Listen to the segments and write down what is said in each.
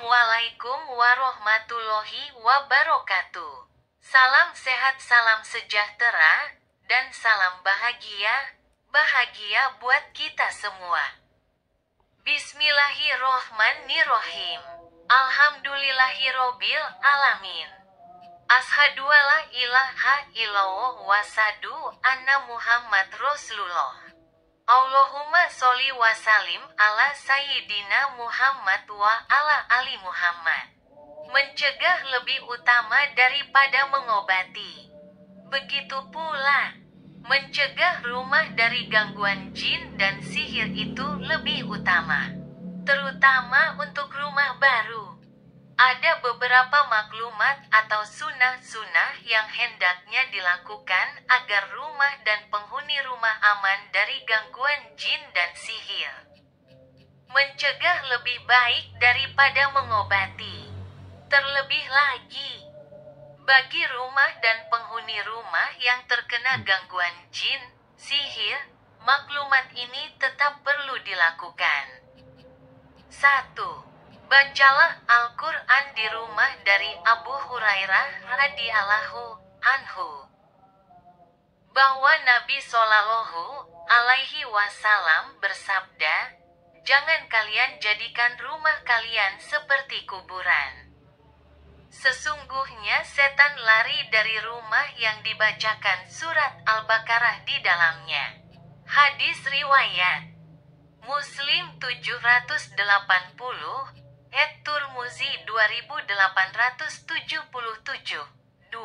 Assalamualaikum warahmatullahi wabarakatuh. Salam sehat, salam sejahtera, dan salam bahagia. Bahagia buat kita semua. Bismillahirrohmanirrohim. Alhamdulillahirobbil alamin. Ashadu alla ilaha illallah wasadu anna Muhammad Rasulullah. Allahumma sholli wa salim ala Sayyidina Muhammad wa ala ali Muhammad. Mencegah lebih utama daripada mengobati. Begitu pula, mencegah rumah dari gangguan jin dan sihir itu lebih utama. Terutama untuk rumah baru. Ada beberapa maklumat atau sunnah-sunnah yang hendaknya dilakukan agar rumah dan penghuni rumah aman dari gangguan jin dan sihir. Mencegah lebih baik daripada mengobati. Terlebih lagi, bagi rumah dan penghuni rumah yang terkena gangguan jin, sihir, maklumat ini tetap perlu dilakukan. 1. Bacalah Al-Quran di rumah dari Abu Hurairah radhiyallahu anhu, bahwa Nabi Shallallahu alaihi wasallam bersabda, "Jangan kalian jadikan rumah kalian seperti kuburan. Sesungguhnya setan lari dari rumah yang dibacakan surat Al-Baqarah di dalamnya." Hadis riwayat Muslim 780, Tirmizi 2877. 2.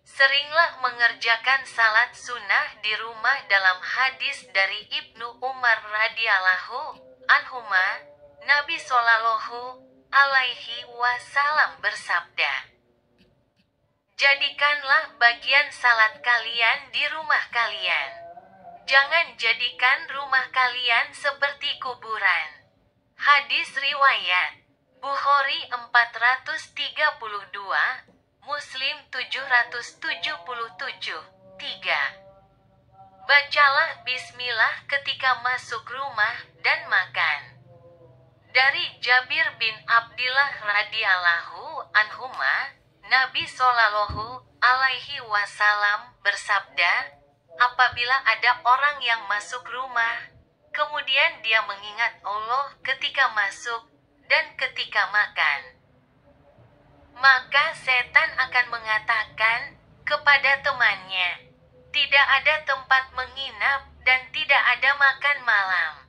Seringlah mengerjakan salat sunnah di rumah. Dalam hadis dari Ibnu Umar radhiyallahu anhuma, Nabi Shallallahu alaihi wasallam bersabda, "Jadikanlah bagian salat kalian di rumah kalian. Jangan jadikan rumah kalian seperti kuburan." Hadis riwayat Bukhari 432, Muslim 777. 3. Bacalah bismillah ketika masuk rumah dan makan. Dari Jabir bin Abdillah radhiyallahu anhuma, Nabi Shallallahu alaihi wasallam bersabda, "Apabila ada orang yang masuk rumah, kemudian dia mengingat Allah ketika masuk dan ketika makan, maka setan akan mengatakan kepada temannya, 'Tidak ada tempat menginap dan tidak ada makan malam.'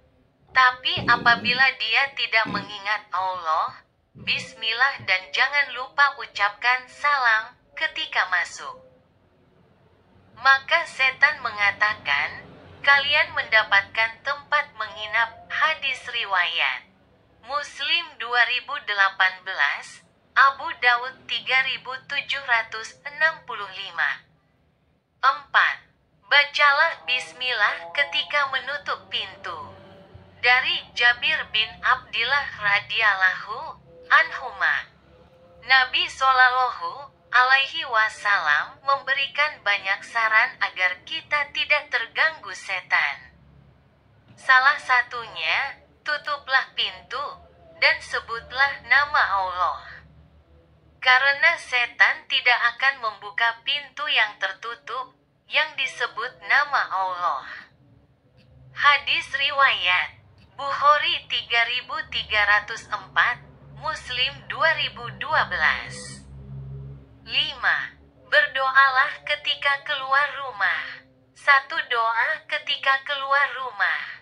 Tapi apabila dia tidak mengingat Allah, bismillah dan jangan lupa ucapkan salam ketika masuk, maka setan mengatakan, 'Kalian mendapatkan tempat menginap.'" Hadis riwayat Muslim 2018, Abu Daud 3765. 4. Bacalah bismillah ketika menutup pintu. Dari Jabir bin Abdillah radhiyallahu anhuma, Nabi Shallallahu alaihi wasallam memberikan banyak saran agar kita tidak terganggu setan. Salah satunya, tutuplah pintu dan sebutlah nama Allah. Karena setan tidak akan membuka pintu yang tertutup yang disebut nama Allah. Hadis riwayat Bukhari 3304, Muslim 2012. 5. Berdoalah ketika keluar rumah. 1 doa ketika keluar rumah.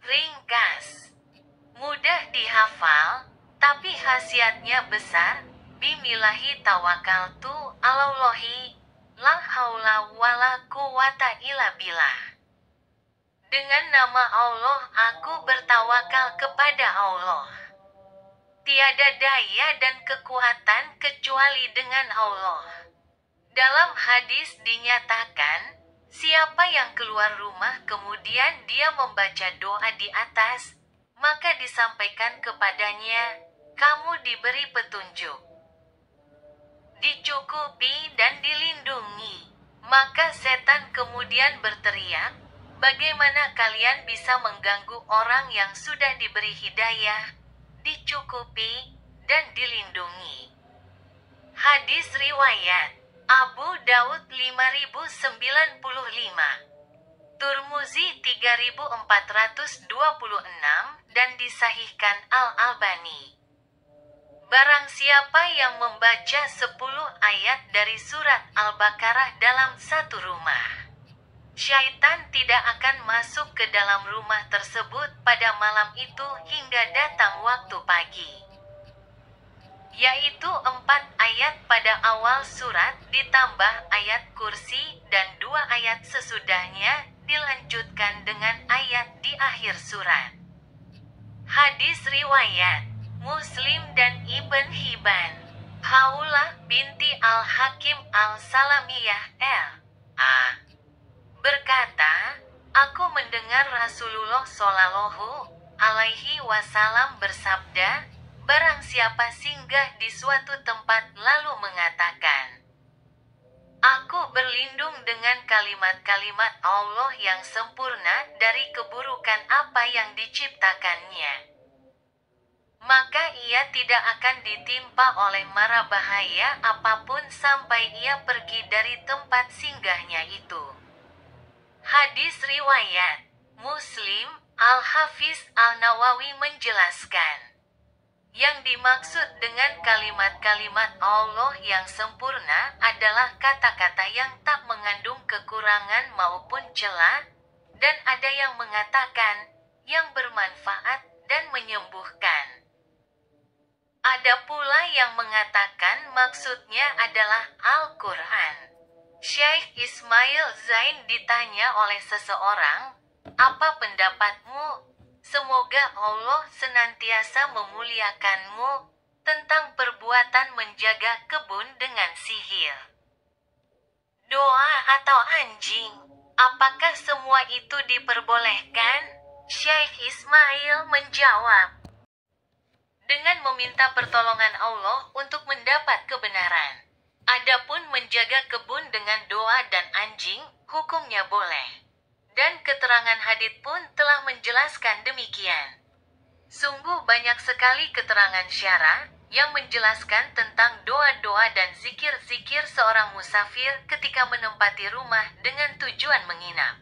Ringkas, mudah dihafal, tapi khasiatnya besar. Bismillahi tawakkaltu 'alallahi, la haula wala quwata illa billah. Dengan nama Allah aku bertawakal kepada Allah. Tiada daya dan kekuatan kecuali dengan Allah. Dalam hadis dinyatakan, siapa yang keluar rumah kemudian dia membaca doa di atas, maka disampaikan kepadanya, "Kamu diberi petunjuk, dicukupi dan dilindungi." Maka setan kemudian berteriak, "Bagaimana kalian bisa mengganggu orang yang sudah diberi hidayah, dicukupi, dan dilindungi. Hadis riwayat Abu Daud 5095, Turmuzi 3426 dan disahihkan Al-Albani. Barang siapa yang membaca 10 ayat dari surat Al-Baqarah dalam satu rumah, syaitan tidak akan masuk ke dalam rumah tersebut pada malam itu hingga datang waktu pagi. Yaitu 4 ayat pada awal surat ditambah ayat kursi dan 2 ayat sesudahnya dilanjutkan dengan ayat di akhir surat. Hadis riwayat Muslim dan Ibn Hibban. Haulah binti Al-Hakim Al-Salamiyah L.A. berkata, aku mendengar Rasulullah Shallallahu alaihi wasallam bersabda, barang siapa singgah di suatu tempat lalu mengatakan, aku berlindung dengan kalimat-kalimat Allah yang sempurna dari keburukan apa yang diciptakannya, maka ia tidak akan ditimpa oleh mara bahaya apapun sampai ia pergi dari tempat singgahnya itu. Hadis riwayat Muslim. Al-Hafiz Al-Nawawi menjelaskan, yang dimaksud dengan kalimat-kalimat Allah yang sempurna adalah kata-kata yang tak mengandung kekurangan maupun celah, dan ada yang mengatakan, yang bermanfaat dan menyembuhkan. Ada pula yang mengatakan maksudnya adalah Al-Quran. Syekh Ismail Zain ditanya oleh seseorang, apa pendapatmu? Semoga Allah senantiasa memuliakanmu tentang perbuatan menjaga kebun dengan sihir, doa atau anjing. Apakah semua itu diperbolehkan? Syekh Ismail menjawab, dengan meminta pertolongan Allah untuk mendapat kebenaran. Adapun menjaga kebun dengan doa dan anjing, hukumnya boleh. Dan keterangan hadits pun telah menjelaskan demikian. Sungguh banyak sekali keterangan syara yang menjelaskan tentang doa-doa dan zikir-zikir seorang musafir ketika menempati rumah dengan tujuan menginap.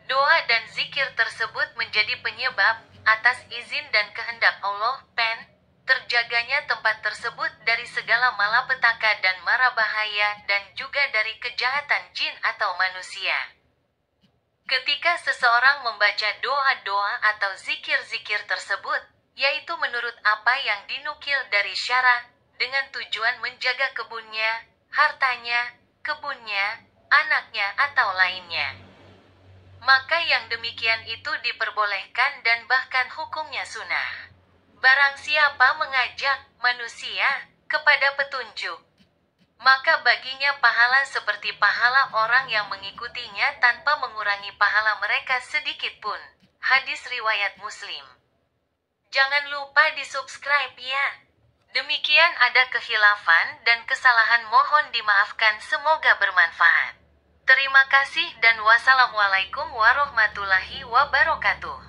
Doa dan zikir tersebut menjadi penyebab atas izin dan kehendak Allah terjaganya tempat tersebut dari segala malapetaka dan mara bahaya dan juga dari kejahatan jin atau manusia. Ketika seseorang membaca doa-doa atau zikir-zikir tersebut, yaitu menurut apa yang dinukil dari syara, dengan tujuan menjaga kebunnya, hartanya, kebunnya, anaknya atau lainnya, maka yang demikian itu diperbolehkan dan bahkan hukumnya sunnah. Barang siapa mengajak manusia kepada petunjuk, maka baginya pahala seperti pahala orang yang mengikutinya tanpa mengurangi pahala mereka sedikit pun. Hadis riwayat Muslim. Jangan lupa di-subscribe ya. Demikian ada kekhilafan dan kesalahan mohon dimaafkan, semoga bermanfaat. Terima kasih dan wassalamualaikum warahmatullahi wabarakatuh.